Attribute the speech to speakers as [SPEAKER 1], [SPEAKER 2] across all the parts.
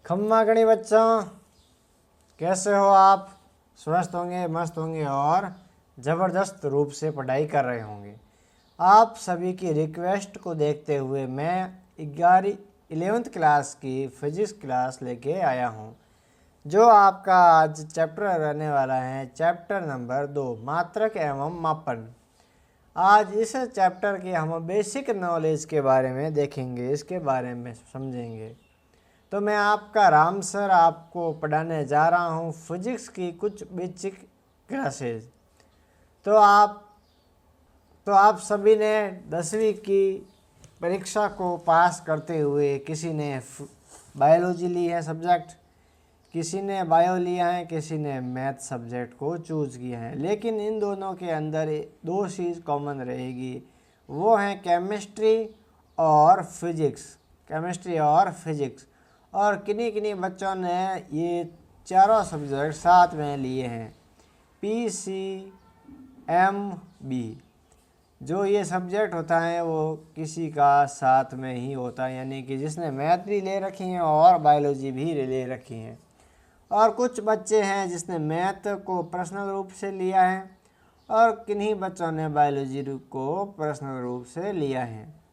[SPEAKER 1] खम्मा गणी बच्चों, कैसे हो आप? स्वस्थ होंगे, मस्त होंगे और ज़बरदस्त रूप से पढ़ाई कर रहे होंगे। आप सभी की रिक्वेस्ट को देखते हुए मैं 11वीं क्लास की फिजिक्स क्लास लेके आया हूँ, जो आपका आज चैप्टर रहने वाला है चैप्टर नंबर 2, मात्रक एवं मापन। आज इस चैप्टर के हम बेसिक नॉलेज के बारे में देखेंगे, इसके बारे में समझेंगे। तो मैं आपका राम सर आपको पढ़ाने जा रहा हूँ फिजिक्स की कुछ बेसिक क्लासेज। तो आप सभी ने 10वीं की परीक्षा को पास करते हुए किसी ने बायोलॉजी ली है सब्जेक्ट, किसी ने बायो लिया है, किसी ने मैथ सब्जेक्ट को चूज़ किया है। लेकिन इन दोनों के अंदर दो चीज़ कॉमन रहेगी, वो हैं केमिस्ट्री और फिजिक्स। और किन्हीं बच्चों ने ये चारों सब्जेक्ट साथ में लिए हैं, PCMB। जो ये सब्जेक्ट होता है वो किसी का साथ में ही होता है, यानी कि जिसने मैथ भी ले रखी है और बायोलॉजी भी ले रखी है। और कुछ बच्चे हैं जिसने मैथ को पर्सनल रूप से लिया है और किन्हीं बच्चों ने बायोलॉजी को पर्सनल रूप से लिया है।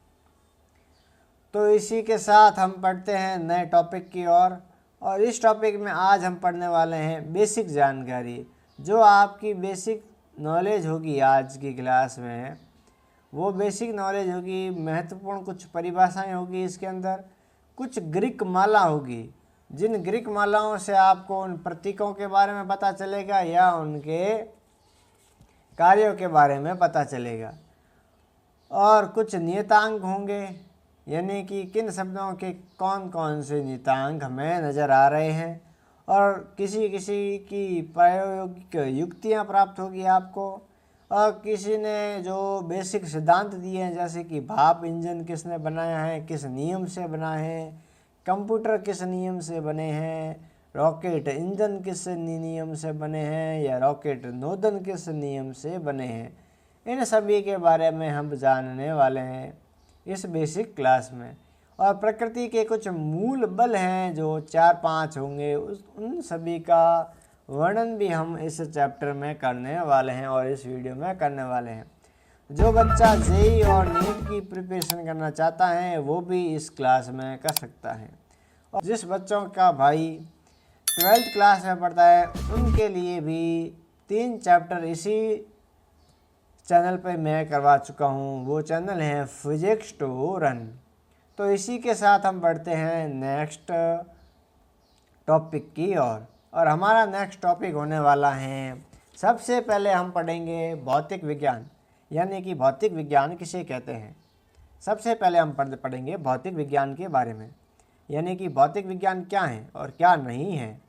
[SPEAKER 1] तो इसी के साथ हम पढ़ते हैं नए टॉपिक की ओर। और इस टॉपिक में आज हम पढ़ने वाले हैं बेसिक जानकारी। जो आपकी बेसिक नॉलेज होगी आज की क्लास में, वो बेसिक नॉलेज होगी, महत्वपूर्ण कुछ परिभाषाएं होगी, इसके अंदर कुछ ग्रीक माला होगी, जिन ग्रीक मालाओं से आपको उन प्रतीकों के बारे में पता चलेगा या उनके कार्यों के बारे में पता चलेगा। और कुछ नियतांक होंगे, यानी कि किन शब्दों के कौन कौन से नियतांक हमें नज़र आ रहे हैं, और किसी की प्रायोगिक युक्तियाँ प्राप्त होगी आपको। और किसी ने जो बेसिक सिद्धांत दिए हैं, जैसे कि भाप इंजन किसने बनाया है, किस नियम से बना है, कंप्यूटर किस नियम से बने हैं, रॉकेट इंजन किस नियम से बने हैं, या रॉकेट नोदन किस नियम से बने हैं, इन सभी के बारे में हम जानने वाले हैं इस बेसिक क्लास में। और प्रकृति के कुछ मूल बल हैं जो 4-5 होंगे, उन सभी का वर्णन भी हम इस चैप्टर में करने वाले हैं और इस वीडियो में करने वाले हैं। जो बच्चा जेईई और नीट की प्रिपरेशन करना चाहता है वो भी इस क्लास में कर सकता है। और जिस बच्चों का भाई 12th क्लास में पढ़ता है उनके लिए भी 3 चैप्टर इसी चैनल पे मैं करवा चुका हूँ। वो चैनल है फिजिक्स टू रन। तो इसी के साथ हम बढ़ते हैं नेक्स्ट टॉपिक की ओर। और हमारा नेक्स्ट टॉपिक होने वाला है, सबसे पहले हम पढ़ेंगे भौतिक विज्ञान, यानी कि भौतिक विज्ञान किसे कहते हैं। सबसे पहले हम पढ़ेंगे भौतिक विज्ञान के बारे में, यानी कि भौतिक विज्ञान क्या है और क्या नहीं है।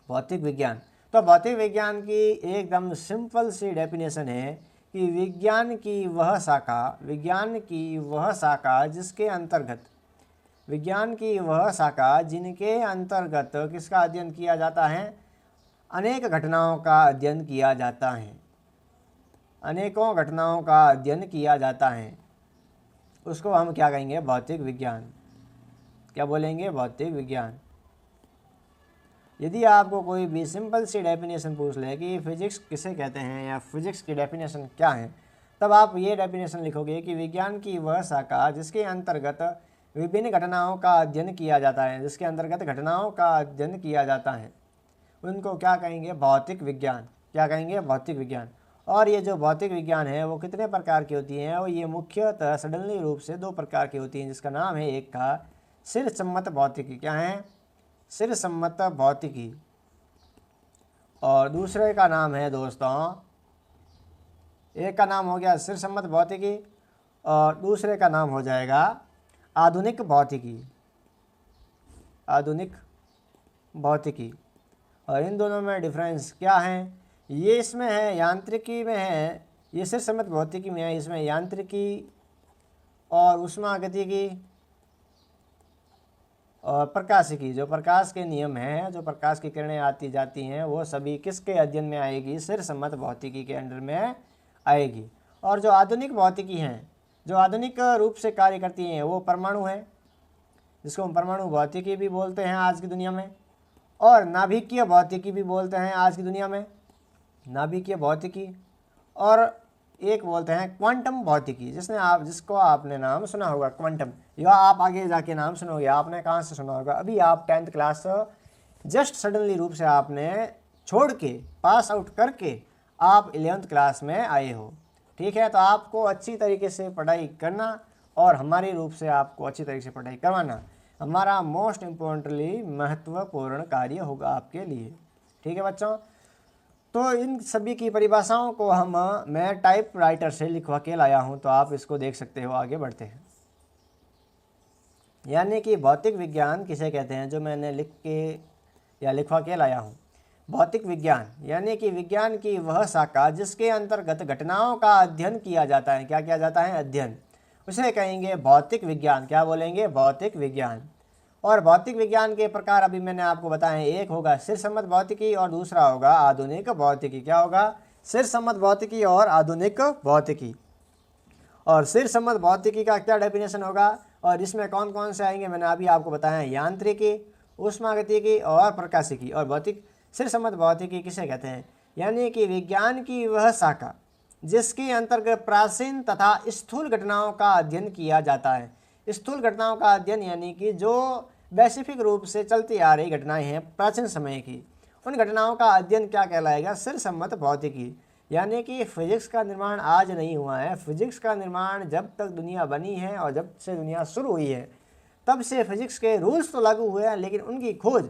[SPEAKER 1] भौतिक विज्ञान, तो भौतिक विज्ञान की एकदम सिंपल सी डेफिनेशन है कि विज्ञान की वह शाखा जिनके अंतर्गत किसका अध्ययन किया जाता है, अनेक घटनाओं का अध्ययन किया जाता है, अनेकों घटनाओं का अध्ययन किया जाता है, उसको हम क्या कहेंगे, भौतिक विज्ञान। क्या बोलेंगे, भौतिक विज्ञान। यदि आपको कोई भी सिंपल सी डेफिनेशन पूछ ले कि फिजिक्स किसे कहते हैं या फिजिक्स की डेफिनेशन क्या है, तब आप ये डेफिनेशन लिखोगे कि विज्ञान की वह शाखा जिसके अंतर्गत विभिन्न घटनाओं का अध्ययन किया जाता है, उनको क्या कहेंगे, भौतिक विज्ञान। क्या कहेंगे, भौतिक विज्ञान। और ये जो भौतिक विज्ञान है वो कितने प्रकार की होती हैं, और ये मुख्यतः सडनली रूप से 2 प्रकार की होती हैं, जिसका नाम है, एक का सिरसम्मत भौतिकी, क्या है, सिरसम्मत भौतिकी, और दूसरे का नाम है दोस्तों, एक का नाम हो गया सिरसम्मत भौतिकी और दूसरे का नाम हो जाएगा आधुनिक भौतिकी। और इन दोनों में डिफरेंस क्या है, ये इसमें है यांत्रिकी में है, ये सिरसम्मत भौतिकी में है, इसमें यांत्रिकी और उष्मागतिकी और प्रकाशिकी, जो प्रकाश के नियम हैं, जो प्रकाश की किरणें आती जाती हैं, वो सभी किसके अध्ययन में आएगी, सिरसम्मत भौतिकी के अंडर में आएगी। और जो आधुनिक भौतिकी हैं, जो आधुनिक रूप से कार्य करती हैं, वो परमाणु हैं, जिसको हम परमाणु भौतिकी भी बोलते हैं आज की दुनिया में, और नाभिकीय भौतिकी भी बोलते हैं आज की दुनिया में, नाभिकीय भौतिकी, और एक बोलते हैं क्वांटम भौतिकी, जिसको आपने नाम सुना होगा क्वांटम, या आप आगे जाके नाम सुनोगे। आपने कहाँ से सुना होगा? अभी आप 10th क्लास जस्ट सडनली रूप से आपने छोड़ के पास आउट करके आप 11th क्लास में आए हो, ठीक है। तो आपको अच्छी तरीके से पढ़ाई करना और हमारी रूप से आपको अच्छी तरीके से पढ़ाई करवाना हमारा मोस्ट इम्पोर्टेंटली महत्वपूर्ण कार्य होगा आपके लिए, ठीक है बच्चों। तो इन सभी की परिभाषाओं को मैं टाइप राइटर से लिखवा के लाया हूँ, तो आप इसको देख सकते हो। आगे बढ़ते हैं। यानी कि भौतिक विज्ञान किसे कहते हैं, जो मैंने लिख के या लिखवा के लाया हूँ। भौतिक विज्ञान यानी कि विज्ञान की वह शाखा जिसके अंतर्गत घटनाओं का अध्ययन किया जाता है। क्या किया जाता है? अध्ययन। उसे कहेंगे भौतिक विज्ञान। क्या बोलेंगे? भौतिक विज्ञान। और भौतिक विज्ञान के प्रकार अभी मैंने आपको बताए, एक होगा सिर सम्मत भौतिकी और दूसरा होगा आधुनिक भौतिकी। क्या होगा? सिर सम्मत भौतिकी और आधुनिक भौतिकी। और सिर सम्मत भौतिकी का क्या डेफिनेशन होगा और इसमें कौन कौन से आएंगे मैंने अभी आपको बताया, यांत्रिकी, ऊष्मागतिकी और प्रकाशिकी। और भौतिक सिर सम्मत भौतिकी किसे कहते हैं? यानी कि विज्ञान की वह शाखा जिसके अंतर्गत प्राचीन तथा स्थूल घटनाओं का अध्ययन किया जाता है। स्थूल घटनाओं का अध्ययन यानी कि जो वैश्विक रूप से चलती आ रही घटनाएं हैं प्राचीन समय की, उन घटनाओं का अध्ययन क्या कहलाएगा? सिर सम्मत भौतिकी। यानी कि फिजिक्स का निर्माण आज नहीं हुआ है। फिजिक्स का निर्माण जब तक दुनिया बनी है और जब से दुनिया शुरू हुई है तब से फिजिक्स के रूल्स तो लागू हुए हैं, लेकिन उनकी खोज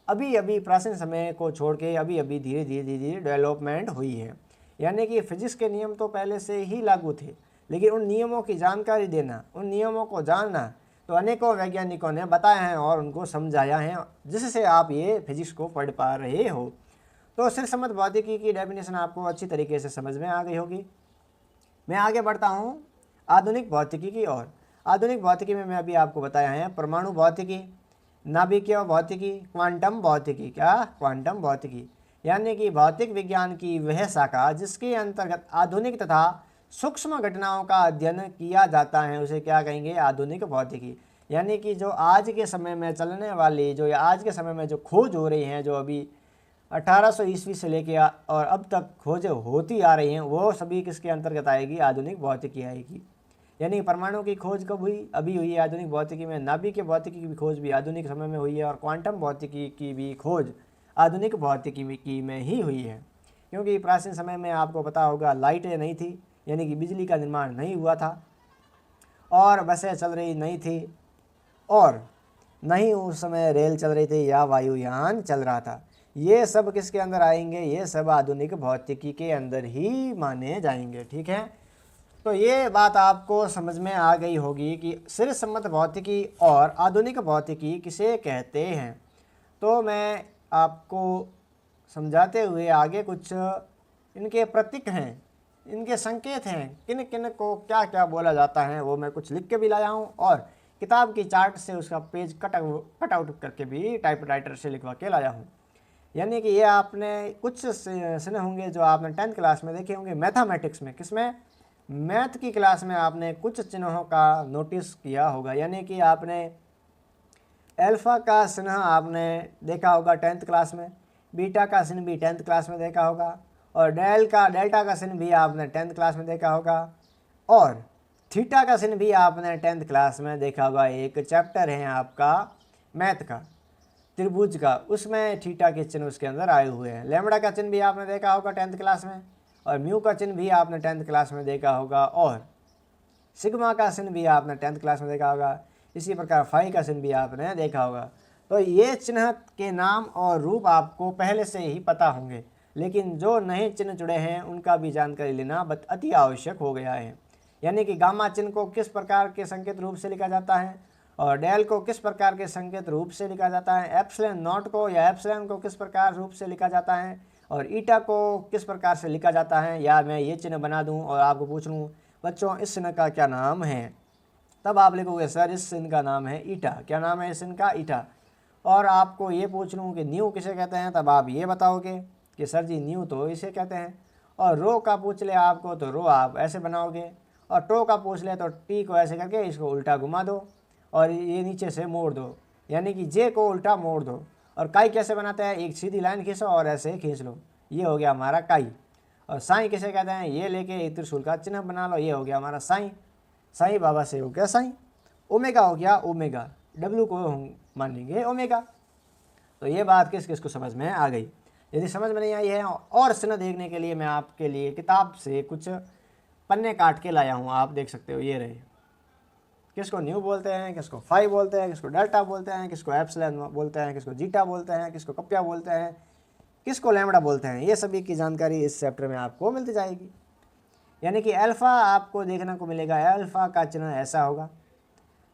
[SPEAKER 1] अभी अभी प्राचीन समय को छोड़ के अभी अभी धीरे धीरे डेवलपमेंट हुई है। यानी कि फिजिक्स के नियम तो पहले से ही लागू थे, लेकिन उन नियमों की जानकारी देना, उन नियमों को जानना तो अनेकों वैज्ञानिकों ने बताया है और उनको समझाया है, जिससे आप ये फिजिक्स को पढ़ पा रहे हो। तो सिर सम्मत भौतिकी की डेफिनेशन आपको अच्छी तरीके से समझ में आ गई होगी। मैं आगे बढ़ता हूँ आधुनिक भौतिकी की ओर। आधुनिक भौतिकी में मैं अभी आपको बताया है परमाणु भौतिकी, नाभिकीय भौतिकी, क्वांटम भौतिकी। क्या? क्वांटम भौतिकी। यानी कि भौतिक विज्ञान की वह शाखा जिसके अंतर्गत आधुनिक तथा सूक्ष्म घटनाओं का अध्ययन किया जाता है, उसे क्या कहेंगे? आधुनिक भौतिकी। यानी कि जो आज के समय में चलने वाली, जो आज के समय में जो खोज हो रही हैं, जो अभी 1800 ईस्वी से लेके और अब तक खोज होती आ रही हैं, वो सभी किसके अंतर्गत आएगी? आधुनिक भौतिकी आएगी। यानी परमाणु की खोज कब हुई? अभी हुई है आधुनिक भौतिकी में। नाभिकीय भौतिकी की भी खोज भी आधुनिक समय में हुई है और क्वांटम भौतिकी की भी खोज आधुनिक भौतिकी में ही हुई है। क्योंकि प्राचीन समय में आपको पता होगा लाइटें नहीं थी, यानी कि बिजली का निर्माण नहीं हुआ था, और बसें चल रही नहीं थी, और नहीं उस समय रेल चल रही थी या वायुयान चल रहा था। ये सब किसके अंदर आएंगे? ये सब आधुनिक भौतिकी के अंदर ही माने जाएंगे, ठीक है। तो ये बात आपको समझ में आ गई होगी कि सिर सम्मत भौतिकी और आधुनिक भौतिकी किसे कहते हैं। तो मैं आपको समझाते हुए आगे कुछ इनके प्रतीक हैं, इनके संकेत हैं, किन किन को क्या क्या बोला जाता है, वो मैं कुछ लिख के भी लाया हूँ और किताब की चार्ट से उसका पेज कट आउट करके भी टाइपराइटर से लिखवा के लाया हूँ। यानी कि ये आपने कुछ सुने होंगे जो आपने 10th क्लास में देखे होंगे मैथमेटिक्स में। किसमें? मैथ की क्लास में आपने कुछ चिन्हों का नोटिस किया होगा। यानी कि आपने अल्फ़ा का चिन्ह आपने देखा होगा 10th क्लास में, बीटा का चिन्ह भी 10th क्लास में देखा होगा, और डेल्टा का चिन्ह भी आपने 10th क्लास में देखा होगा, और थीटा का चिन्ह भी आपने 10th क्लास में देखा होगा। एक चैप्टर है आपका मैथ का, त्रिभुज का, उसमें थीटा के चिन्ह उसके अंदर आए हुए हैं। लैम्बडा का चिन्ह भी आपने देखा होगा 10th क्लास में, और म्यू का चिन्ह भी आपने 10th क्लास में देखा होगा, और सिग्मा का चिन्ह भी आपने 10th क्लास में देखा होगा। इसी प्रकार फाई का चिन्ह भी आपने देखा होगा। तो ये चिन्ह के नाम और रूप आपको पहले से ही पता होंगे, लेकिन जो नए चिन्ह जुड़े हैं उनका भी जानकारी लेना अति आवश्यक हो गया है। यानी कि गामा चिन्ह को किस प्रकार के संकेत रूप से लिखा जाता है, और डेल को किस प्रकार के संकेत रूप से लिखा जाता है, एप्सिलॉन नॉट को या एप्सिलॉन को किस प्रकार रूप से लिखा जाता है, और ईटा को किस प्रकार से लिखा जाता है। या मैं ये चिन्ह बना दूं और आपको पूछ लूँ बच्चों इस चिन्ह का क्या नाम है, तब आप लिखोगे सर इस चिन्ह का नाम है ईटा। क्या नाम है इस चिन्ह का? ईटा। और आपको ये पूछ लूँ कि न्यू किसे कहते हैं, तब आप ये बताओगे कि सर जी न्यू तो इसे कहते हैं। और रो का पूछ ले आपको तो रो आप ऐसे बनाओगे, और टो का पूछ ले तो टी को ऐसे करके इसको उल्टा घुमा दो, और ये नीचे से मोड़ दो, यानी कि जे को उल्टा मोड़ दो। और काई कैसे बनाते हैं, एक सीधी लाइन खींचो और ऐसे खींच लो, ये हो गया हमारा काई। और साईं किसे कहते हैं, ये लेके एक त्रिशूल का चिन्ह बना लो, ये हो गया हमारा साईं। साईं बाबा से हो गया साईं। ओमेगा हो गया ओमेगा, डब्ल्यू को हम मानेंगे ओमेगा। तो ये बात किस किस को समझ में आ गई। यदि समझ में नहीं आई है और चिन्ह देखने के लिए मैं आपके लिए किताब से कुछ पन्ने काट के लाया हूँ, आप देख सकते हो, ये रहे। किसको न्यू बोलते हैं, किसको फाई बोलते हैं, किसको डेल्टा बोलते हैं, किसको एप्सिलॉन बोलते हैं, किसको जीटा बोलते हैं, किसको कप्या बोलते हैं, किसको लैम्बडा बोलते हैं, ये सभी की जानकारी इस चैप्टर में आपको मिलती जाएगी। यानी कि अल्फ़ा आपको देखने को मिलेगा, अल्फ़ा का चिन्ह ऐसा होगा,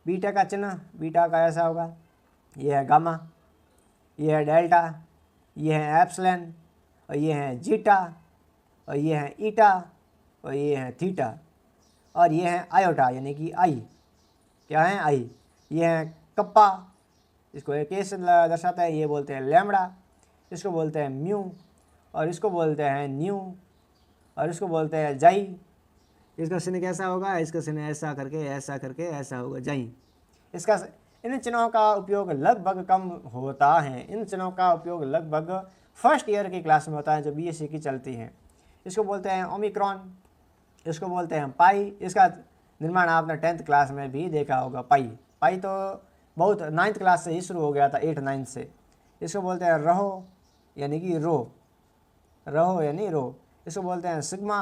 [SPEAKER 1] बीटा का चिन्ह बीटा का ऐसा होगा, ये है गामा, ये है डेल्टा, ये है एप्सिलॉन, और ये है जीटा, और ये है ईटा, और ये है थीटा, और ये है आयोटा यानी कि आई। क्या है आई, ये है कप्पा, इसको एक से दर्शाता है, ये बोलते हैं लैम्बडा, इसको बोलते हैं म्यू, और इसको बोलते हैं न्यू, और इसको बोलते हैं जाई। इसका चिन्ह कैसा होगा, इसका चिन्ह ऐसा करके ऐसा होगा, जाई। इसका इन चिन्हों का उपयोग लगभग कम होता है, इन चिन्हों का उपयोग लगभग फर्स्ट ईयर की क्लास में होता है जो बीएससी की चलती हैं। इसको बोलते हैं ओमिक्रॉन, इसको बोलते हैं पाई। इसका निर्माण आपने 10th क्लास में भी देखा होगा। पाई पाई तो बहुत 9th क्लास से ही शुरू हो गया था, 8-9 से। इसको बोलते हैं रहो यानी कि रो, रहो यानी रो। इसको बोलते हैं सिग्मा,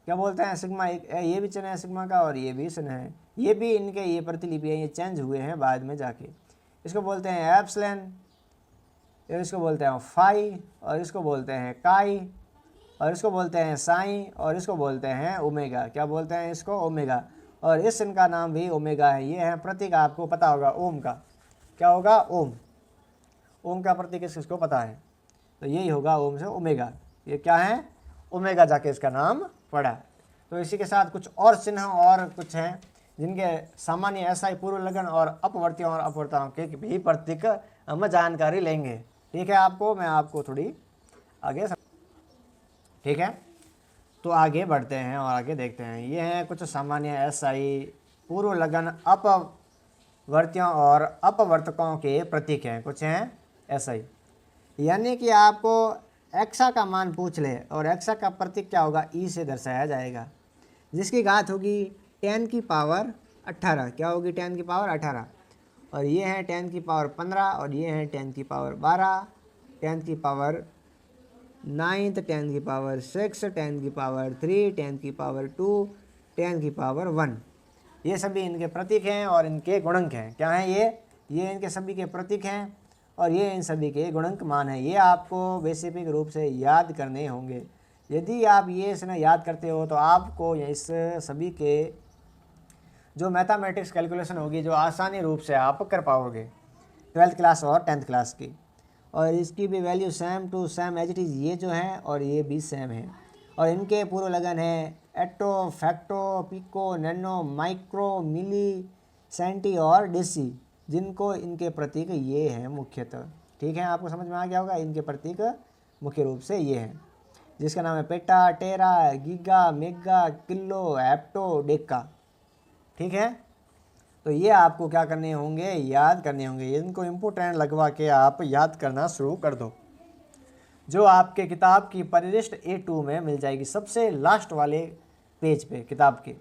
[SPEAKER 1] क्या बोलते हैं सिग्मा, एक ये भी चिन्ह है सिग्मा का, और ये भी चिन्ह है, ये भी इनके ये प्रतिलिपि है, ये चेंज हुए हैं बाद में जाके। इसको बोलते हैं एप्सिलॉन, इसको बोलते हैं फाई, और इसको बोलते हैं काई, और इसको बोलते हैं साइन, और इसको बोलते हैं ओमेगा। क्या बोलते हैं इसको, ओमेगा। और इस चिन्ह का नाम भी ओमेगा है। ये है प्रतीक, आपको पता होगा ओम का, क्या होगा ओम, ओम का प्रतीक किसको पता है, तो यही होगा ओम से ओमेगा। ये क्या है, ओमेगा जाके इसका नाम पड़ा। तो इसी के साथ कुछ और चिन्ह और कुछ हैं जिनके सामान्य एसआई पूर्व लगन और अपवर्तियों और अपवर्ताओं के भी प्रतीक हम जानकारी लेंगे। ठीक है, आपको मैं आपको थोड़ी आगे ठीक है, तो आगे बढ़ते हैं और आगे देखते हैं। ये हैं कुछ सामान्य एसआई पूर्व लगन अपवर्तियों और अपवर्तकों के प्रतीक हैं, कुछ हैं एसआई। यानी कि आपको एक्सा का मान पूछ ले और एक्सा का प्रतीक क्या होगा, ई से दर्शाया जाएगा, जिसकी घात होगी 10 की पावर 18। क्या होगी 10 की पावर 18, और ये है 10 की पावर 15, और ये है 10 की पावर 12, 10 की पावर 9, 10 की पावर 6, 10 की पावर 3, 10 की पावर 2, 10 की पावर 1। ये सभी इनके प्रतीक हैं और इनके गुणक हैं। क्या हैं ये इनके सभी के प्रतीक हैं और ये इन सभी के गुणक मान हैं। ये आपको बेसिक रूप से याद करने होंगे। यदि आप ये इसने याद करते हो तो आपको इस सभी के जो मैथमेटिक्स कैलकुलेशन होगी जो आसानी रूप से आप कर पाओगे 12th क्लास और 10th क्लास की। और इसकी भी value same to same as it is, ये जो है और ये भी सेम है। और इनके पूर्व लगन है एटो, फैक्टो, पिको, नैनो, माइक्रो, मिली, सेंटी और डेसी, जिनको इनके प्रतीक ये हैं मुख्यतः। ठीक है, आपको समझ में आ गया होगा। इनके प्रतीक मुख्य रूप से ये हैं, जिसका नाम है पेटा, टेरा, गीगा, मेगा, किलो, हेप्टो, डेका। ठीक है, तो ये आपको क्या करने होंगे, याद करने होंगे। इनको इम्पोर्टेंट लगवा के आप याद करना शुरू कर दो, जो आपके किताब की परिशिष्ट A2 में मिल जाएगी, सबसे लास्ट वाले पेज पे किताब के।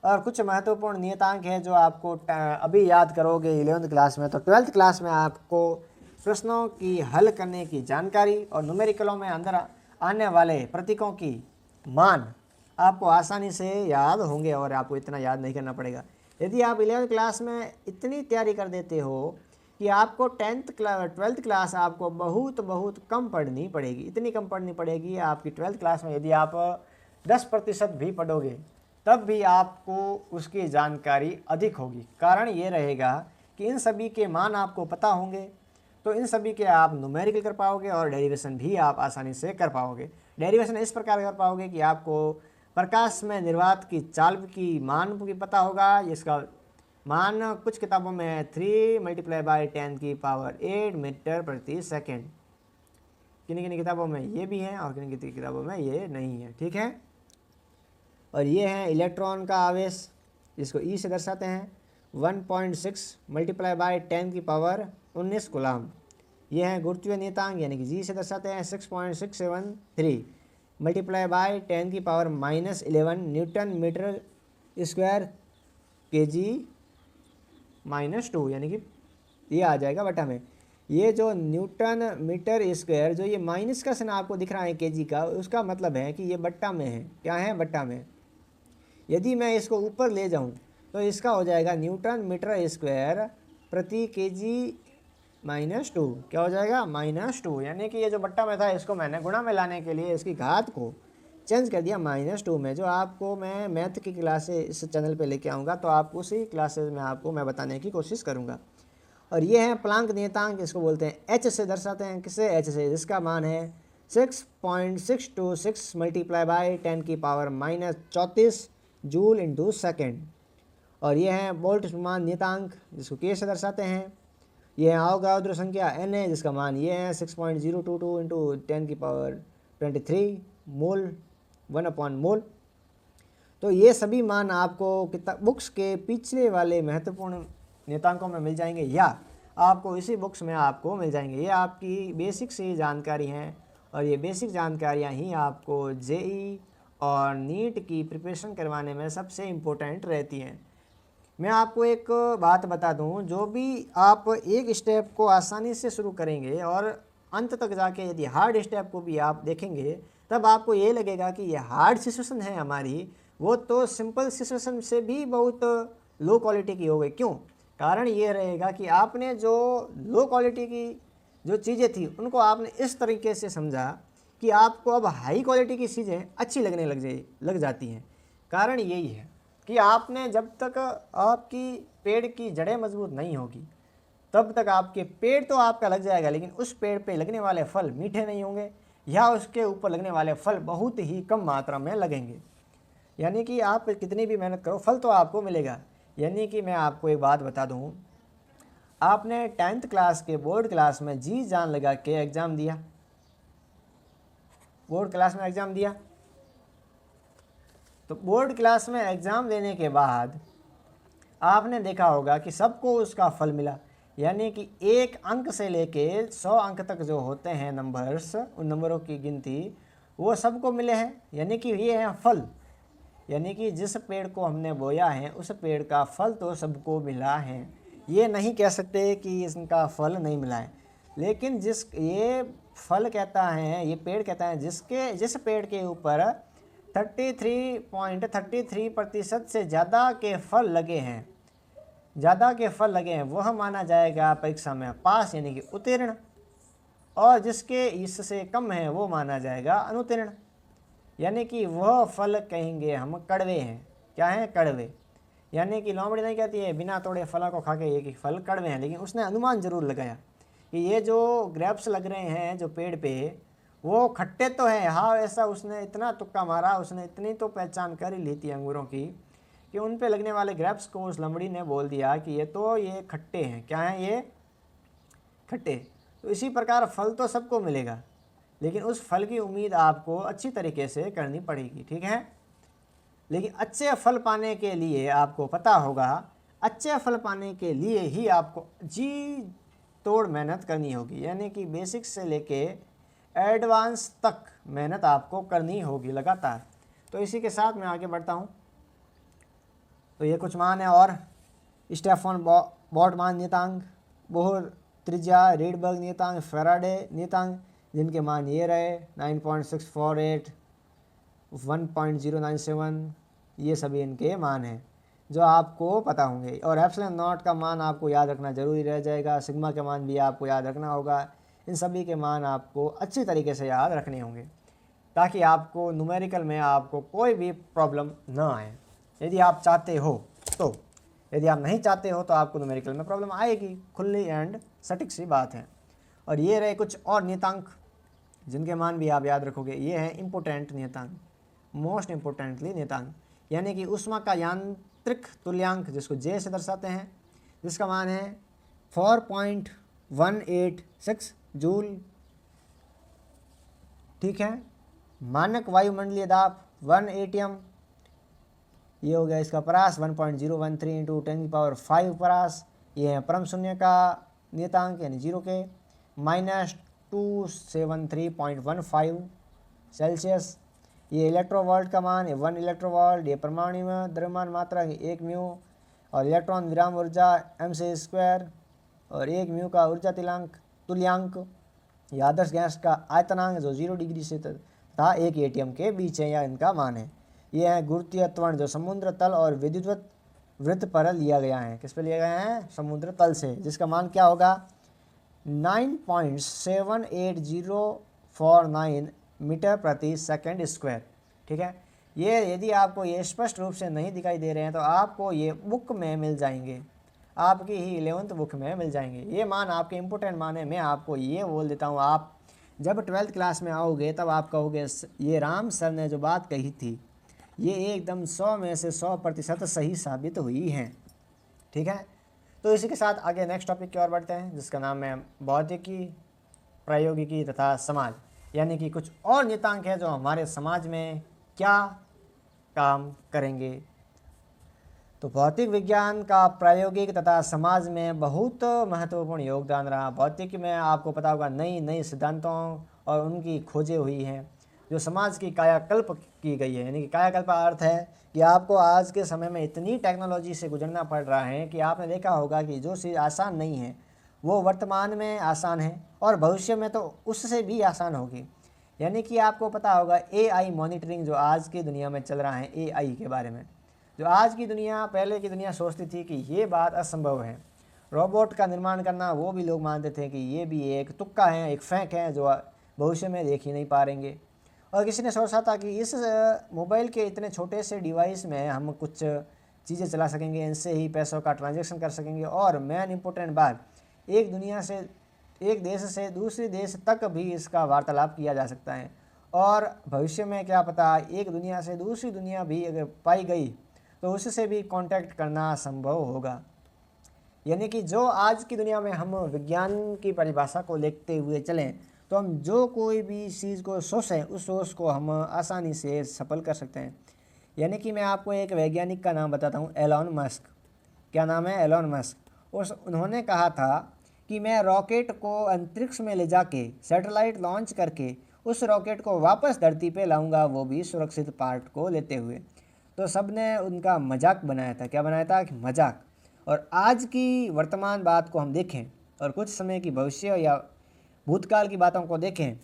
[SPEAKER 1] और कुछ महत्वपूर्ण नियतांक है जो आपको अभी याद करोगे 11th क्लास में, तो 12th क्लास में आपको प्रश्नों की हल करने की जानकारी और न्यूमेरिकलों में अंदर आने वाले प्रतीकों की मान आपको आसानी से याद होंगे और आपको इतना याद नहीं करना पड़ेगा। यदि आप 11th क्लास में इतनी तैयारी कर देते हो कि आपको 12th क्लास आपको बहुत कम पढ़नी पड़ेगी, इतनी कम पढ़नी पड़ेगी आपकी 12th क्लास में। यदि आप 10% भी पढ़ोगे तब भी आपको उसकी जानकारी अधिक होगी। कारण ये रहेगा कि इन सभी के मान आपको पता होंगे, तो इन सभी के आप न्यूमेरिकल कर पाओगे और डेरिवेशन भी आप आसानी से कर पाओगे। डेरिवेशन इस प्रकार कर पाओगे कि आपको प्रकाश में निर्वात की चाल की मान भी पता होगा। इसका मान कुछ किताबों में है 3 × 10⁸ मीटर प्रति सेकेंड। किन्हीं किताबों में ये भी है और किन्हीं किताबों में ये नहीं है। ठीक है, और ये है इलेक्ट्रॉन का आवेश, जिसको ई से दर्शाते हैं, 1.6 मल्टीप्लाई बाय 10 की पावर 19 कूलाम। ये है गुरुत्वीय नियतांक यानी कि जी से दर्शाते हैं 6.673 मल्टीप्लाई बाय 10 की power -11 Newton metre square kg-2 यानी कि ये आ जाएगा बटा में। ये जो न्यूटन मीटर स्क्वायर जो ये माइनस का साइन आपको दिख रहा है केजी का, उसका मतलब है कि ये बट्टा में है। क्या है? बट्टा में। यदि मैं इसको ऊपर ले जाऊं तो इसका हो जाएगा न्यूटन मीटर स्क्वायर प्रति kg-2। क्या हो जाएगा? -2। यानी कि ये जो बट्टा में था इसको मैंने गुणा में लाने के लिए इसकी घात को चेंज कर दिया -2 में। जो आपको मैं मैथ की क्लासे इस चैनल पे लेके आऊँगा तो आपको उसी क्लासेस में आपको मैं बताने की कोशिश करूँगा। और ये है प्लांक नियतांक, इसको बोलते हैं एच से दर्शाते हैं। किससे? एच से, जिसका मान है 6.626 मल्टीप्लाई बाय 10 की पावर -34 जूल इंटू सेकेंड। और ये है बोल्ट्जमान नियतांक जिसको के से दर्शाते हैं। ये है अवोगाद्रो संख्या एन है जिसका मान ये है 6.022 इंटू 10 की पावर 23 मोल 1/मोल। तो ये सभी मान आपको किताब बुक्स के पिछले वाले महत्वपूर्ण नियतांकों में मिल जाएंगे या आपको इसी बुक्स में आपको मिल जाएंगे। ये आपकी बेसिक सी जानकारी हैं और ये बेसिक जानकारियाँ ही आपको जेई और नीट की प्रिपरेशन करवाने में सबसे इम्पोर्टेंट रहती हैं। मैं आपको एक बात बता दूं, जो भी आप एक स्टेप को आसानी से शुरू करेंगे और अंत तक जाके यदि हार्ड स्टेप को भी आप देखेंगे तब आपको ये लगेगा कि ये हार्ड सिचुएशन है हमारी, वो तो सिंपल सिचुएशन से भी बहुत लो क्वालिटी की हो गई। क्यों? कारण ये रहेगा कि आपने जो लो क्वालिटी की जो चीज़ें थी उनको आपने इस तरीके से समझा कि आपको अब हाई क्वालिटी की चीज़ें अच्छी लगने लग जाती हैं। कारण यही है कि आपने जब तक आपकी पेड़ की जड़ें मजबूत नहीं होगी तब तक आपके पेड़ तो आपका लग जाएगा, लेकिन उस पेड़ पे लगने वाले फल मीठे नहीं होंगे या उसके ऊपर लगने वाले फल बहुत ही कम मात्रा में लगेंगे। यानी कि आप कितनी भी मेहनत करो फल तो आपको मिलेगा। यानी कि मैं आपको एक बात बता दूं, आपने 10th क्लास के बोर्ड क्लास में जी जान लगा के एग्ज़ाम दिया, बोर्ड क्लास में एग्ज़ाम दिया, तो बोर्ड क्लास में एग्ज़ाम देने के बाद आपने देखा होगा कि सबको उसका फल मिला। यानी कि 1 अंक से लेके 100 अंक तक जो होते हैं नंबर्स, उन नंबरों की गिनती वो सबको मिले हैं। यानी कि ये है फल, यानी कि जिस पेड़ को हमने बोया है उस पेड़ का फल तो सबको मिला है। ये नहीं कह सकते कि इसका फल नहीं मिला है, लेकिन ये फल कहता है, ये पेड़ कहता है जिस पेड़ के ऊपर 33.33% से ज़्यादा के फल लगे हैं, वह माना जाएगा परीक्षा में पास यानी कि उत्तीर्ण, और जिसके इससे कम है वो माना जाएगा अनुत्तीर्ण। यानी कि वह फल कहेंगे हम कड़वे हैं। क्या हैं? कड़वे। यानी कि लोमड़ी नहीं कहती है बिना तोड़े फलों को खा के ये कि फल कड़वे हैं, लेकिन उसने अनुमान जरूर लगाया कि ये जो ग्रेप्स लग रहे हैं जो पेड़ पे वो खट्टे तो हैं। हाँ, ऐसा उसने इतना तुक्का मारा, उसने इतनी तो पहचान कर ही ली थी अंगूरों की कि उन पे लगने वाले ग्रेप्स को उस लमड़ी ने बोल दिया कि ये खट्टे हैं। क्या हैं? ये खट्टे। तो इसी प्रकार फल तो सबको मिलेगा, लेकिन उस फल की उम्मीद आपको अच्छी तरीके से करनी पड़ेगी। ठीक है? लेकिन अच्छे फल पाने के लिए आपको पता होगा, अच्छे फल पाने के लिए ही आपको जी तोड़ मेहनत करनी होगी। यानी कि बेसिक से लेके एडवांस तक मेहनत आपको करनी होगी लगातार। तो इसी के साथ मैं आगे बढ़ता हूँ। तो ये कुछ मान है और स्टेफन बोल्ट्जमान नियतांक, बोहर त्रिज्या, रीडबर्ग नियतांक, फैराडे नियतांक, जिनके मान ये रहे 9.648, 1.097, ये सभी इनके मान हैं जो आपको पता होंगे। और एप्सिलॉन नॉट का मान आपको याद रखना जरूरी रह जाएगा, सिग्मा के मान भी आपको याद रखना होगा। इन सभी के मान आपको अच्छी तरीके से याद रखने होंगे ताकि आपको न्यूमेरिकल में आपको कोई भी प्रॉब्लम ना आए। यदि आप चाहते हो तो, यदि आप नहीं चाहते हो तो आपको न्यूमेरिकल में प्रॉब्लम आएगी, खुली एंड सटीक सी बात है। और ये रहे कुछ और नियतांक जिनके मान भी आप याद रखोगे। ये है इम्पोर्टेंट नियतांक, मोस्ट इम्पोर्टेंटली नियतांक, यानी कि ऊष्मा का यांत्रिक तुल्यांक जिसको जे से दर्शाते हैं, जिसका मान है 4.186 जूल। ठीक है? मानक वायुमंडलीय दाब 1 atm, ये हो गया इसका परास 1.013 इंटू 10⁵ परास। ये है परम शून्य का नियतांक यानी 0 के -273.15 सेल्सियस। ये इलेक्ट्रोवोल्ट का मान है 1 इलेक्ट्रोवोल्ट। ये परमाणु में द्रव्यमान मात्रा 1 म्यू और इलेक्ट्रॉन विराम ऊर्जा m² और 1 म्यू का ऊर्जा तुल्यांक। ये आदर्श गैस का आयतनांक जो 0 डिग्री से तथा 1 एटीएम के बीच है, या इनका मान है। ये है गुरुत्वीय त्वरण जो समुद्र तल और विद्युत वृत्त पर लिया गया है। किस पे लिया गया है? समुद्र तल से, जिसका मान क्या होगा 9.78049 मीटर प्रति सेकंड स्क्वायर। ठीक है, ये यदि आपको ये स्पष्ट रूप से नहीं दिखाई दे रहे हैं तो आपको ये बुक में मिल जाएंगे, आपकी ही 11th बुक में मिल जाएंगे। ये मान आपके इम्पोर्टेंट मान है। मैं आपको ये बोल देता हूँ, आप जब 12th क्लास में आओगे तब आप कहोगे ये राम सर ने जो बात कही थी ये एकदम 100 में से 100% सही साबित हुई है। ठीक है, तो इसी के साथ आगे नेक्स्ट टॉपिक की ओर बढ़ते हैं, जिसका नाम है भौतिकी, प्रायोगिकी तथा समाज। यानी कि कुछ और नियतांक है जो हमारे समाज में क्या काम करेंगे। तो भौतिक विज्ञान का प्रायोगिक तथा समाज में बहुत महत्वपूर्ण योगदान रहा। भौतिकी में आपको पता होगा नई नई सिद्धांतों और उनकी खोजें हुई हैं जो समाज की कायाकल्प की गई है। यानी कि कायाकल्प का अर्थ है कि आपको आज के समय में इतनी टेक्नोलॉजी से गुजरना पड़ रहा है कि आपने देखा होगा कि जो चीज़ आसान नहीं है वो वर्तमान में आसान है और भविष्य में तो उससे भी आसान होगी। यानी कि आपको पता होगा AI मॉनिटरिंग जो आज की दुनिया में चल रहा है, AI के बारे में, जो आज की दुनिया, पहले की दुनिया सोचती थी कि ये बात असंभव है। रोबोट का निर्माण करना वो भी लोग मानते थे कि ये भी एक तुक्का है, एक फेंक है जो भविष्य में देख ही नहीं पाएंगे। और किसी ने सोचा था कि इस मोबाइल के इतने छोटे से डिवाइस में हम कुछ चीज़ें चला सकेंगे, इनसे ही पैसों का ट्रांजैक्शन कर सकेंगे और मेन इम्पोर्टेंट बात, एक देश से दूसरे देश तक भी इसका वार्तालाप किया जा सकता है। और भविष्य में क्या पता एक दुनिया से दूसरी दुनिया भी अगर पाई गई तो उससे भी कांटेक्ट करना संभव होगा। यानी कि जो आज की दुनिया में हम विज्ञान की परिभाषा को लेते हुए चलें तो हम जो कोई भी चीज़ को सोचें उस सोच को हम आसानी से सफल कर सकते हैं। यानी कि मैं आपको एक वैज्ञानिक का नाम बताता हूँ, एलॉन मस्क। क्या नाम है? Elon Musk. उन्होंने कहा था कि मैं रॉकेट को अंतरिक्ष में ले जाके सैटेलाइट लॉन्च करके उस रॉकेट को वापस धरती पे लाऊंगा, वो भी सुरक्षित पार्ट को लेते हुए। तो सब ने उनका मजाक बनाया था। क्या बनाया था? मजाक। और आज की वर्तमान बात को हम देखें और कुछ समय की भविष्य या भूतकाल की बातों को देखें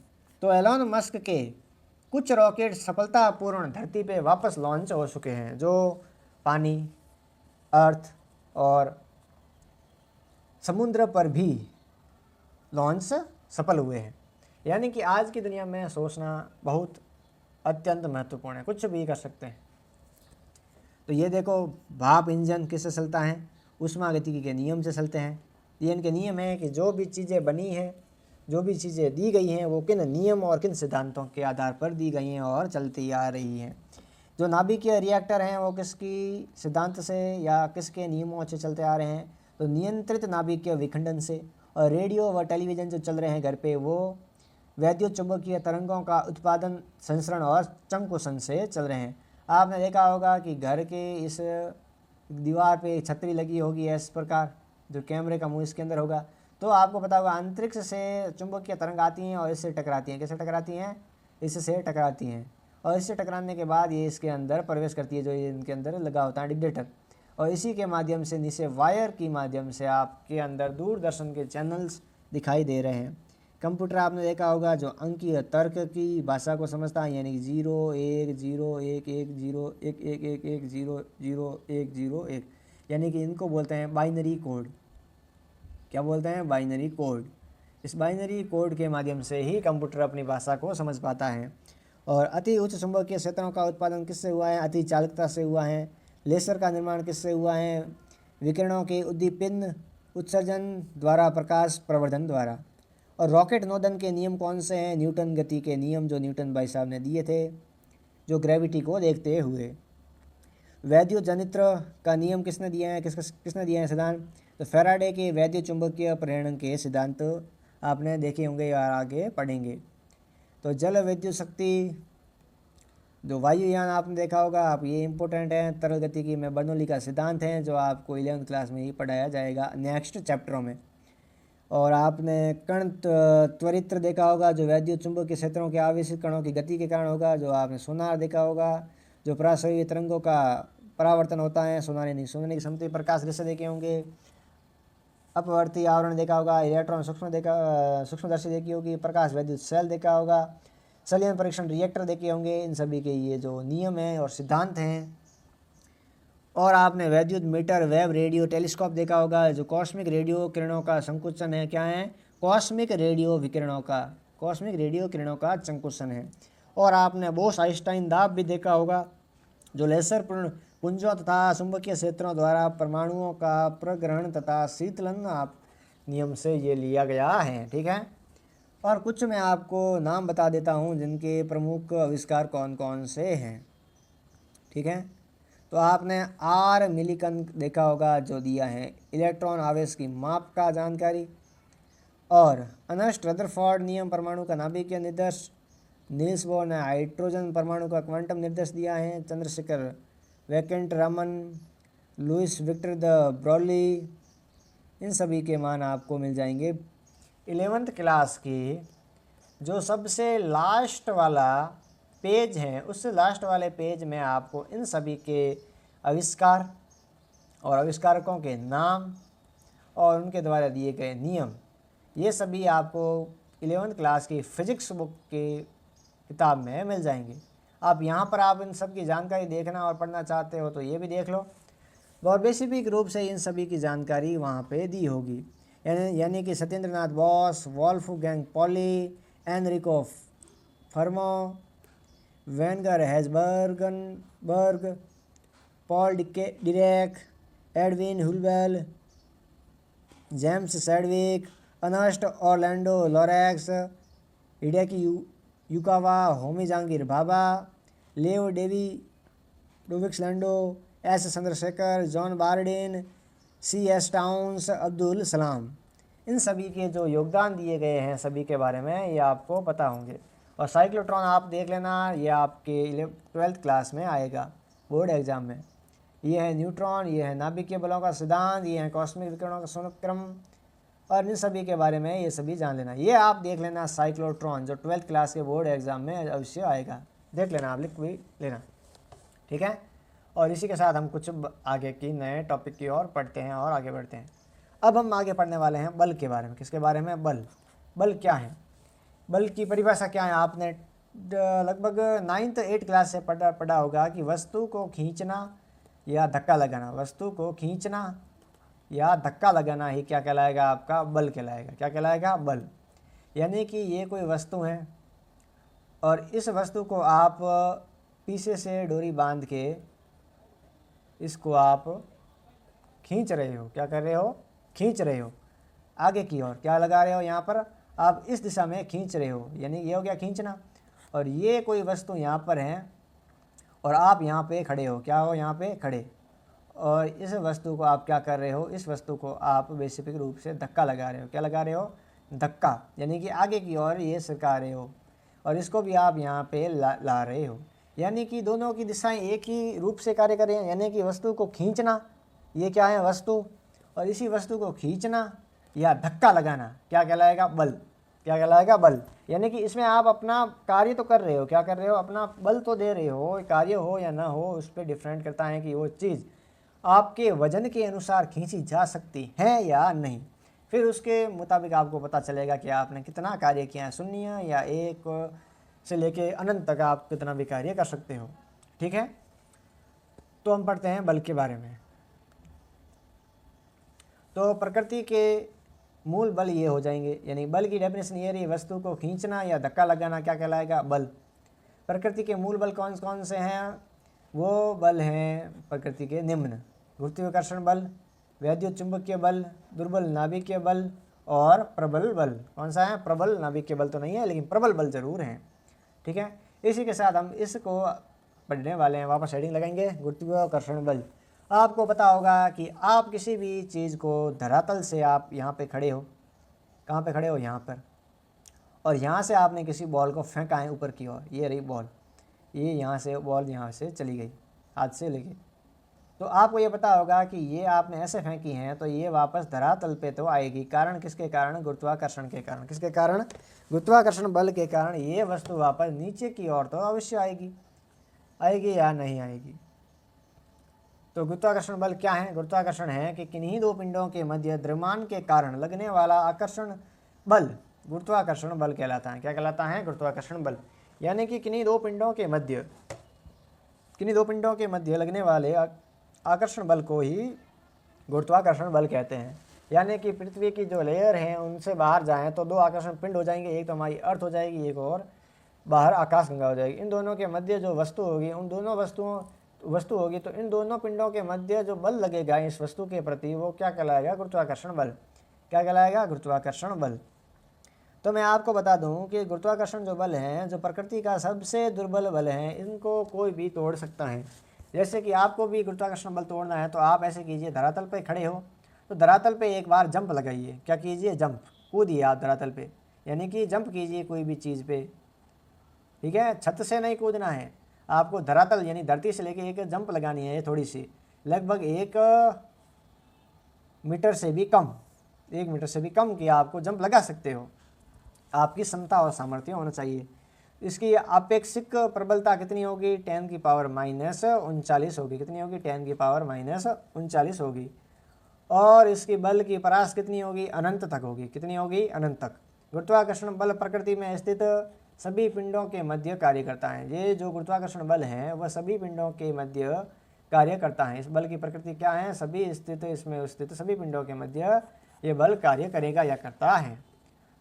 [SPEAKER 1] तो एलॉन मस्क के कुछ रॉकेट सफलतापूर्ण धरती पे वापस लॉन्च हो चुके हैं, जो पानी, अर्थ और समुद्र पर भी लॉन्च सफल हुए हैं। यानी कि आज की दुनिया में सोचना बहुत अत्यंत महत्वपूर्ण है, कुछ भी कर सकते हैं। तो ये देखो, भाप इंजन किससे चलता है? ऊष्मागतिकी के नियम से चलते हैं। ये इनके नियम है कि जो भी चीज़ें बनी हैं, जो भी चीज़ें दी गई हैं वो किन नियम और किन सिद्धांतों के आधार पर दी गई हैं और चलती आ रही हैं। जो नाभिकीय रिएक्टर हैं वो किसकी सिद्धांत से या किसके नियमों से चलते आ रहे हैं? तो नियंत्रित नाभिकीय विखंडन से। और रेडियो व टेलीविज़न जो चल रहे हैं घर पे वो वैद्युत चुंबकीय तरंगों का उत्पादन, संचरण और चंकुशन से चल रहे हैं। आपने देखा होगा कि घर के इस दीवार पे छतरी लगी होगी इस प्रकार, जो कैमरे का मुंह इसके अंदर होगा। तो आपको पता होगा अंतरिक्ष से चुंबकीय तरंग आती हैं और इससे टकराती हैं। कैसे टकराती हैं? इससे टकराती हैं और इससे टकराने के बाद ये इसके अंदर प्रवेश करती है, जो ये इनके अंदर लगा होता है डिटेक्टर, और इसी के माध्यम से नीचे वायर की माध्यम से आपके अंदर दूरदर्शन के चैनल्स दिखाई दे रहे हैं। कंप्यूटर आपने देखा होगा जो अंकीय तर्क की भाषा को समझता है, यानी 0 1 0 1 1 0 1 1 1 1 0 0 1 0 1, यानी कि इनको बोलते हैं बाइनरी कोड। क्या बोलते हैं? Binary code. इस बाइनरी कोड के माध्यम से ही कंप्यूटर अपनी भाषा को समझ पाता है। और अति उच्च चुंबकीय क्षेत्रों का उत्पादन किससे हुआ है? अति चालकता से हुआ है। लेसर का निर्माण किससे हुआ है? विकिरणों के उद्दीपन उत्सर्जन द्वारा, प्रकाश प्रवर्धन द्वारा। और रॉकेट नोदन के नियम कौन से हैं? न्यूटन गति के नियम, जो न्यूटन भाई साहब ने दिए थे, जो ग्रेविटी को देखते हुए। वैद्युत जनित्र का नियम किसने दिए हैं? किसने दिए हैं सिद्धांत? तो फैराडे के वैद्युत चुंबकीय प्रेरण के सिद्धांत आपने देखे होंगे या आगे पढ़ेंगे। तो जल विद्युत शक्ति जो वायुयान आपने देखा होगा, आप ये इंपॉर्टेंट है, तरल गतिकी में बर्नौली का सिद्धांत है जो आपको 11th क्लास में ही पढ़ाया जाएगा नेक्स्ट चैप्टरों में। और आपने कण त्वरित्र देखा होगा जो वैद्युत चुंबकीय क्षेत्रों के आवेशित कणों की गति के कारण होगा। जो आपने सोनार देखा होगा जो पराश्रयी तरंगों का परावर्तन होता है, सोनार नहीं सुनने की क्षमता प्रकाश दृश्य देखे होंगे। अपवर्ती आवरण देखा होगा, इलेक्ट्रॉन सूक्ष्मदर्शी देखी होगी, प्रकाश वैद्युत सेल देखा होगा, संलयन परीक्षण रिएक्टर देखे होंगे। इन सभी के ये जो नियम हैं और सिद्धांत हैं। और आपने वैद्युत मीटर, वेब रेडियो टेलीस्कोप देखा होगा जो कॉस्मिक रेडियो किरणों का संकुचन है। क्या है? कॉस्मिक रेडियो विकिरणों का, कॉस्मिक रेडियो किरणों का संकुचन है। और आपने बोस आइंस्टाइन दाब भी देखा होगा जो लेसर पुंजों तथा चुंबकीय क्षेत्रों द्वारा परमाणुओं का प्रग्रहण तथा शीतलन आप नियम से ये लिया गया है। ठीक है। और कुछ मैं आपको नाम बता देता हूँ जिनके प्रमुख आविष्कार कौन कौन से हैं। ठीक है। तो आपने आर मिलिकन देखा होगा जो दिया है इलेक्ट्रॉन आवेश की माप का जानकारी। और अर्नेस्ट रदरफोर्ड नियम परमाणु का नाभिकीय निर्देश। नील्स बोर ने हाइड्रोजन परमाणु का क्वांटम निर्देश दिया है। Chandrasekhara Venkataraman, Louis Victor de Broglie, इन सभी के मान आपको मिल जाएंगे 11th क्लास की जो सबसे लास्ट वाला पेज है। उस लास्ट वाले पेज में आपको इन सभी के आविष्कार और आविष्कारकों के नाम और उनके द्वारा दिए गए नियम, ये सभी आपको 11th क्लास की फिजिक्स बुक की किताब में मिल जाएंगे। आप यहाँ पर आप इन सब की जानकारी देखना और पढ़ना चाहते हो तो ये भी देख लो। बहुत बेसिक रूप से इन सभी की जानकारी वहाँ पे दी होगी। यानी कि Satyendranath Bose, Wolfgang Pauli, Enrico Fermi, वेंगर Heisenberg, Paul Dirac, Edwin Hubble, James Chadwick, Ernest Orlando Lawrence, Hideki Yukawa, Homi Jehangir Bhabha, Lev Davidovich Landau, S Chandrasekhar, John Bardeen, CS Townes, Abdul Salam, इन सभी के जो योगदान दिए गए हैं सभी के बारे में ये आपको पता होंगे। और साइक्लोट्रॉन आप देख लेना, ये आपके 12th क्लास में आएगा बोर्ड एग्जाम में। ये है न्यूट्रॉन, ये है नाभिकीय बलों का सिद्धांत, ये है कॉस्मिक विकिरणों का सोनक्रम, और इन सभी के बारे में ये सभी जान लेना। ये आप देख लेना साइक्लोट्रॉन जो 12th क्लास के बोर्ड एग्जाम में अवश्य आएगा, देख लेना, आप लिख भी लेना। ठीक है। और इसी के साथ हम कुछ आगे की नए टॉपिक की ओर पढ़ते हैं और आगे बढ़ते हैं। अब हम आगे पढ़ने वाले हैं बल के बारे में। किसके बारे में? बल। बल क्या है? बल की परिभाषा क्या है? आपने लगभग 9th 8th क्लास से पढ़ा होगा कि वस्तु को खींचना या धक्का लगाना, वस्तु को खींचना या धक्का लगाना ही क्या कहलाएगा? आपका बल कहलाएगा। क्या कहलाएगा? बल। यानी कि ये कोई वस्तु है और इस वस्तु को आप पीछे से डोरी बांध के इसको आप खींच रहे हो। क्या कर रहे हो? खींच रहे हो आगे की ओर। क्या लगा रहे हो? यहाँ पर आप इस दिशा में खींच रहे हो, यानी ये हो गया खींचना। और ये कोई वस्तु यहाँ पर है और आप यहाँ पे खड़े हो। क्या हो? यहाँ पे खड़े। और इस वस्तु को आप क्या कर रहे हो? इस वस्तु को आप बेसिक रूप से धक्का लगा रहे हो। क्या लगा रहे हो? धक्का, यानी कि आगे की ओर ये सरका रहे हो और इसको भी आप यहाँ पे ला रहे हो। यानी कि दोनों की दिशाएं एक ही रूप से कार्य कर रही हैं। यानी कि वस्तु को खींचना, ये क्या है? वस्तु, और इसी वस्तु को खींचना या धक्का लगाना क्या कहलाएगा? बल। क्या कहलाएगा? बल। यानी कि इसमें आप अपना कार्य तो कर रहे हो। क्या कर रहे हो? अपना बल तो दे रहे हो। कार्य हो या ना हो उस पर डिफरेंट करता है कि वो चीज़ आपके वजन के अनुसार खींची जा सकती है या नहीं। फिर उसके मुताबिक आपको पता चलेगा कि आपने कितना कार्य किया है। शून्य या 1 से लेके अनंत तक आप कितना भी कार्य कर सकते हो। ठीक है। तो हम पढ़ते हैं बल के बारे में। तो प्रकृति के मूल बल ये हो जाएंगे, यानी बल की डेफिनेशन ये रही, वस्तु को खींचना या धक्का लगाना क्या कहलाएगा? बल। प्रकृति के मूल बल कौन कौन से हैं? वो बल हैं प्रकृति के निम्न: गुरुत्वाकर्षण बल, वैद्युत चुंबकीय बल, दुर्बल नाभिकीय बल और प्रबल बल। कौन सा है? प्रबल। नाभिकीय बल तो नहीं है लेकिन प्रबल बल जरूर हैं। ठीक है। इसी के साथ हम इसको पढ़ने वाले हैं। वापस हेडिंग लगाएंगे, गुरुत्वाकर्षण बल। आपको पता होगा कि आप किसी भी चीज़ को धरातल से आप यहाँ पे खड़े हो। कहाँ पे खड़े हो? यहाँ पर। और यहाँ से आपने किसी बॉल को फेंका है ऊपर की ओर, ये रही बॉल। ये यहाँ से बॉल यहाँ से चली गई हाथ से लेके। तो आपको ये पता होगा कि ये आपने ऐसे फेंकी हैं तो ये वापस धरातल पे तो आएगी। कारण किसके कारण? गुरुत्वाकर्षण के कारण। किसके कारण? गुरुत्वाकर्षण बल के कारण ये वस्तु वापस नीचे की ओर तो अवश्य आएगी। आएगी या नहीं आएगी? तो गुरुत्वाकर्षण बल क्या है? गुरुत्वाकर्षण है कि किन्हीं दो पिंडों के मध्य द्रव्यमान के कारण लगने वाला आकर्षण बल गुरुत्वाकर्षण बल कहलाता है। क्या कहलाता है? गुरुत्वाकर्षण बल। यानी कि किन्हीं दो पिंडों के मध्य लगने वाले आकर्षण बल को ही गुरुत्वाकर्षण बल कहते हैं। यानी कि पृथ्वी की जो लेयर हैं उनसे बाहर जाएं तो दो आकर्षण पिंड हो जाएंगे, एक तो हमारी अर्थ हो जाएगी, एक और बाहर आकाशगंगा हो जाएगी। इन दोनों के मध्य जो वस्तु होगी, उन दोनों वस्तु होगी तो इन दोनों पिंडों के मध्य जो बल लगेगा इस वस्तु के प्रति वो क्या कहलाएगा? गुरुत्वाकर्षण बल। क्या कहलाएगा? गुरुत्वाकर्षण बल। तो मैं आपको बता दूं कि गुरुत्वाकर्षण जो बल हैं, जो प्रकृति का सबसे दुर्बल बल है, इनको कोई भी तोड़ सकता है। जैसे कि आपको भी गुरुत्वाकर्षण बल तोड़ना है तो आप ऐसे कीजिए, धरातल पे खड़े हो तो धरातल पे एक बार जंप लगाइए। क्या कीजिए? जंप, कूदिए आप धरातल पे, यानी कि जंप कीजिए कोई भी चीज़ पे, ठीक है। छत से नहीं कूदना है आपको, धरातल यानी धरती से लेके एक जंप लगानी है, थोड़ी सी, लगभग 1 मीटर से भी कम, 1 मीटर से भी कम की आपको जंप लगा सकते हो। आपकी क्षमता और सामर्थ्य होना चाहिए। इसकी अपेक्षिक प्रबलता कितनी होगी? 10 की पावर -39 होगी। कितनी होगी? 10 की पावर -39 होगी। और इसकी बल की परास कितनी होगी? अनंत तक होगी। कितनी होगी? अनंत तक। गुरुत्वाकर्षण बल प्रकृति में स्थित सभी पिंडों के मध्य कार्य करता है। ये जो गुरुत्वाकर्षण बल है वह सभी पिंडों के मध्य कार्य करता है। इस बल की प्रकृति क्या है? इसमें स्थित सभी पिंडों के मध्य ये बल कार्य करेगा या करता है।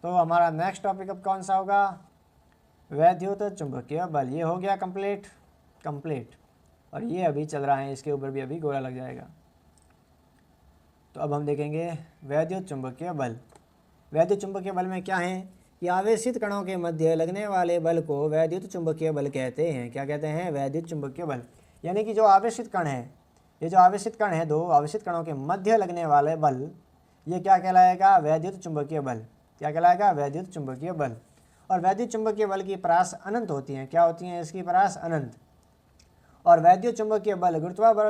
[SPEAKER 1] तो हमारा नेक्स्ट टॉपिक अब कौन सा होगा? वैद्युत चुंबकीय बल। ये हो गया कंप्लीट और ये अभी चल रहा है, इसके ऊपर भी अभी गोला लग जाएगा। तो अब हम देखेंगे वैद्युत चुंबकीय बल। वैद्युत चुंबकीय बल में क्या है कि आवेशित कणों के मध्य लगने वाले बल को वैद्युत चुंबकीय बल कहते हैं। क्या कहते हैं? वैद्युत चुंबकीय बल। यानी कि जो आवेशित कण है, ये जो आवेशित कण है, दो आवेशित कणों के मध्य लगने वाले बल, ये क्या कहलाएगा? वैद्युत चुंबकीय बल। क्या कहलाएगा? वैद्युत चुंबकीय बल। और वैद्युत चुंबकीय बल की परास अनंत होती हैं। क्या होती हैं? इसकी परास अनंत। और वैद्युत चुंबकीय बल गुरुत्वाकर्षण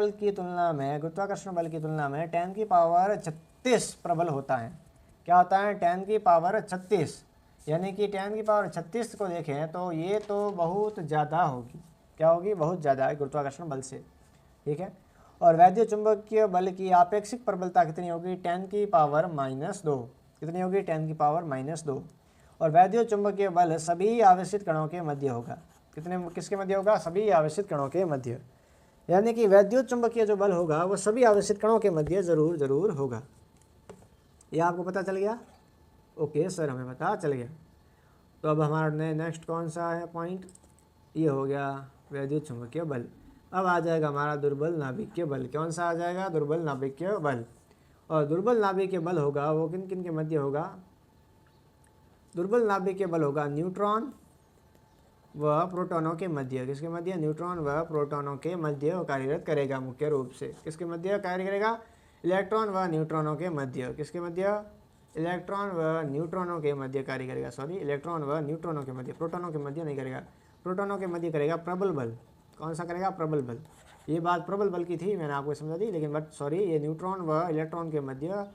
[SPEAKER 1] बल की तुलना में 10 की पावर 36 प्रबल होता है। क्या होता है? 10 की पावर 36। यानी कि 10 की पावर 36 को देखें तो ये तो बहुत ज़्यादा होगी। क्या होगी? बहुत ज़्यादा है गुरुत्वाकर्षण बल से, ठीक है। और वैद्युत चुंबकीय बल की आपेक्षिक प्रबलता कितनी होगी? 10 की पावर -2। कितनी होगी? 10 की पावर -2। और वैद्युत चुंबकीय बल सभी आवेशित कणों के मध्य होगा। किसके मध्य होगा? सभी आवेशित कणों के मध्य। यानी कि वैद्युत चुंबकीय जो बल होगा वो सभी आवेशित कणों के मध्य जरूर होगा। ये आपको पता चल गया? ओके सर, हमें पता चल गया। तो अब हमारा नेक्स्ट कौन सा है पॉइंट? ये हो गया वैद्युत चुंबकीय बल। अब आ जाएगा हमारा दुर्बल नाभिकीय बल। कौन सा आ जाएगा? दुर्बल नाभिकीय बल। और दुर्बल नाभिकीय बल होगा वो किन किन के मध्य होगा? दुर्बल नाभिकीय बल होगा न्यूट्रॉन व प्रोटॉनों के मध्य। किसके मध्य? न्यूट्रॉन व प्रोटॉनों के मध्य कार्यरत करेगा मुख्य रूप से। किसके मध्य कार्य करेगा? इलेक्ट्रॉन व न्यूट्रॉनों के मध्य। किसके मध्य? इलेक्ट्रॉन व न्यूट्रॉनों के मध्य कार्य करेगा। इलेक्ट्रॉन व न्यूट्रॉनों के मध्य, प्रोटॉनों के मध्य नहीं करेगा। प्रोटॉनों के मध्य करेगा प्रबल बल। कौन सा करेगा? प्रबल बल। ये बात प्रबल बल की थी, मैंने आपको समझा दी, लेकिन ये न्यूट्रॉन व इलेक्ट्रॉन के मध्य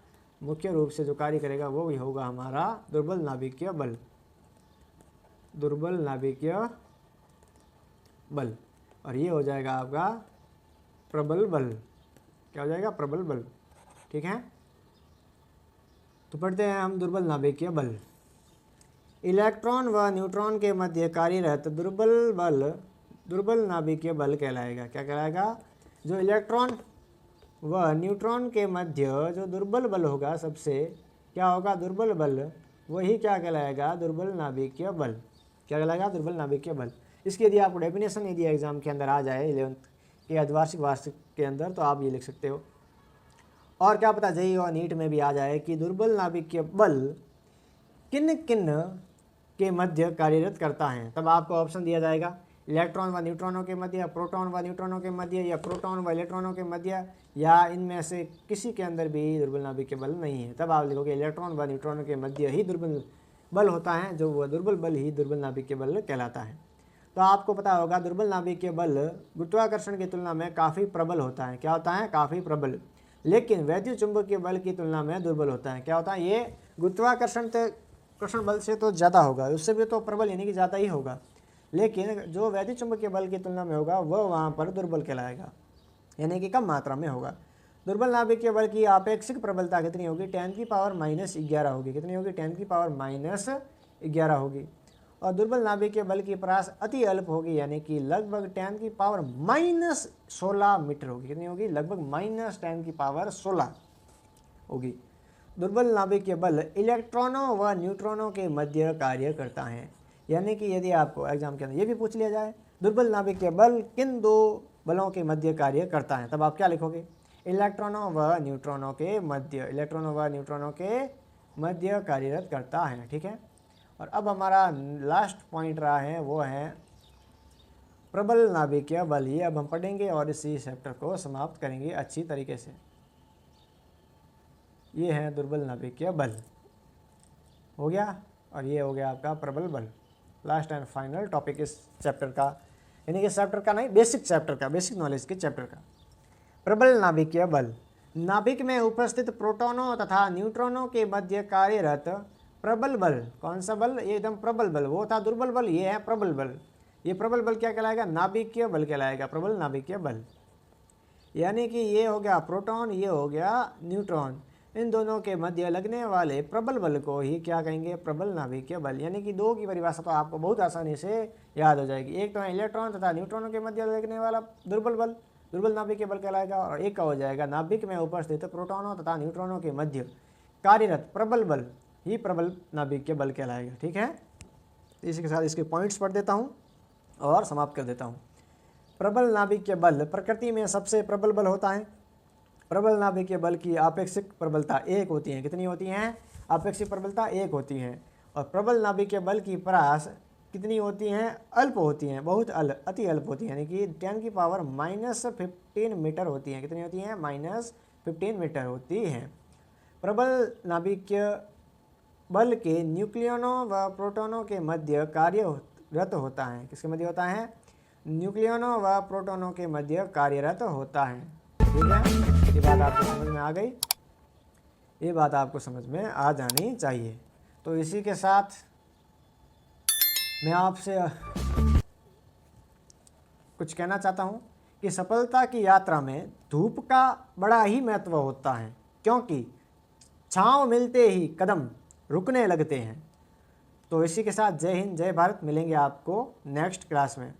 [SPEAKER 1] मुख्य रूप से जो कार्य करेगा वो भी होगा हमारा दुर्बल नाभिकीय बल। दुर्बल नाभिकीय बल। और ये हो जाएगा आपका प्रबल बल। क्या हो जाएगा? प्रबल बल, ठीक है। तो पढ़ते हैं हम दुर्बल नाभिकीय बल। इलेक्ट्रॉन व न्यूट्रॉन के मध्य कार्यरत दुर्बल नाभिकीय बल कहलाएगा। क्या कहलाएगा? जो इलेक्ट्रॉन व न्यूट्रॉन के मध्य जो दुर्बल बल होगा सबसे, क्या होगा? दुर्बल बल, वही क्या कहलाएगा? दुर्बल नाभिकीय बल। क्या कहलाएगा? दुर्बल नाभिकीय बल। इसकी यदि आपको डेफिनेशन यदि एग्जाम के अंदर आ जाए 11th के अर्धवार्षिक वार्षिक के अंदर तो आप ये लिख सकते हो। और क्या पता जेईई और नीट में भी आ जाए कि दुर्बल नाभिकीय बल किन किन के मध्य कार्यरत करता है, तब आपको ऑप्शन दिया जाएगा इलेक्ट्रॉन व न्यूट्रॉनों के मध्य, प्रोटॉन व न्यूट्रॉनों के मध्य, या प्रोटॉन व इलेक्ट्रॉनों के मध्य, या इनमें से किसी के अंदर भी दुर्बल नाभिकीय बल नहीं है। तब आप लिखोगे इलेक्ट्रॉन व न्यूट्रॉनों के मध्य ही दुर्बल बल होता है, जो वह दुर्बल बल ही दुर्बल नाभिकीय बल कहलाता है। तो आपको पता होगा दुर्बल नाभिकीय बल गुरुत्वाकर्षण की तुलना में काफ़ी प्रबल होता है। क्या होता है? काफ़ी प्रबल। लेकिन वैद्युत चुंबकीय बल की तुलना में दुर्बल होता है। क्या होता है? ये गुरुत्वाकर्षण बल से तो ज़्यादा होगा, उससे भी तो प्रबल यानी कि ज़्यादा ही होगा, लेकिन जो वैद्युत चुंबकीय बल की तुलना में होगा वह वहाँ पर दुर्बल कहलाएगा, यानी कि कम मात्रा में होगा। दुर्बल नाभिकीय बल की आपेक्षिक प्रबलता कितनी होगी? 10⁻⁻11 होगी। कितनी होगी? 10⁻⁻11 होगी। और दुर्बल नाभिकीय बल की परास अति अल्प होगी, यानी कि लगभग 10⁻⁻16 मीटर होगी। कितनी होगी? लगभग -10⁻16 होगी। दुर्बल नाभिकीय बल इलेक्ट्रॉनों व न्यूट्रॉनों के मध्य कार्य करता है, यानी कि यदि आपको एग्जाम के अंदर ये भी पूछ लिया जाए दुर्बल नाभिकीय बल किन दो बलों के मध्य कार्य करता है, तब आप क्या लिखोगे? इलेक्ट्रॉनों व न्यूट्रॉनों के मध्य, इलेक्ट्रॉनों व न्यूट्रॉनों के मध्य कार्यरत करता है। ठीक है। और अब हमारा लास्ट पॉइंट रहा है वो है प्रबल नाभिकीय बल। ये अब हम पढ़ेंगे और इसी चैप्टर को समाप्त करेंगे अच्छी तरीके से। ये है दुर्बल नाभिकीय बल, हो गया, और ये हो गया आपका प्रबल बल। लास्ट एंड फाइनल टॉपिक इस चैप्टर का, यानी कि इस चैप्टर का नहीं, बेसिक चैप्टर का, बेसिक नॉलेज के चैप्टर का। प्रबल नाभिकीय बल नाभिक में उपस्थित प्रोटॉनों तथा न्यूट्रॉनों के मध्य कार्यरत प्रबल बल। कौन सा बल? ये एकदम प्रबल बल। वो था दुर्बल बल, ये है प्रबल बल। ये प्रबल बल क्या कहलाएगा? नाभिकीय बल कहलाएगा, प्रबल नाभिकीय बल। यानी कि ये हो गया प्रोटॉन, ये हो गया न्यूट्रॉन, इन दोनों के मध्य लगने वाले प्रबल बल को ही क्या कहेंगे? प्रबल नाभिकीय बल। यानी कि दो की परिभाषा तो आपको बहुत आसानी से याद हो जाएगी। एक तो है इलेक्ट्रॉन तथा न्यूट्रॉनों के मध्य लगने वाला दुर्बल बल, दुर्बल नाभिकीय बल कहलाएगा, और एक का हो जाएगा नाभिक में उपस्थित प्रोटॉनों तथा न्यूट्रॉनों के मध्य कार्यरत प्रबल बल ही प्रबल नाभिकीय बल कहलाएगा। ठीक है। इसी के साथ इसके पॉइंट्स पढ़ देता हूँ और समाप्त कर देता हूँ। प्रबल नाभिकीय बल प्रकृति में सबसे प्रबल बल होता है। प्रबल नाभिकीय बल की आपेक्षिक प्रबलता 1 होती है। कितनी होती हैं? आपेक्षिक प्रबलता 1 होती है। और प्रबल नाभिकीय बल की परास कितनी होती हैं? अल्प होती हैं, बहुत अति अल्प होती हैं, यानी कि 10⁻⁻15 मीटर होती हैं। कितनी होती हैं? -15 मीटर होती हैं। प्रबल नाभिकीय बल के न्यूक्लियनों व प्रोटॉनों के मध्य कार्यरत होता है। किसके मध्य होता है? न्यूक्लियनों व प्रोटॉनों के मध्य कार्यरत होता है। ठीक है। ये बात आपको समझ में आ गई? ये बात आपको समझ में आ जानी चाहिए। तो इसी के साथ मैं आपसे कुछ कहना चाहता हूँ कि सफलता की यात्रा में धूप का बड़ा ही महत्व होता है, क्योंकि छांव मिलते ही कदम रुकने लगते हैं। तो इसी के साथ जय हिंद, जय भारत। मिलेंगे आपको नेक्स्ट क्लास में।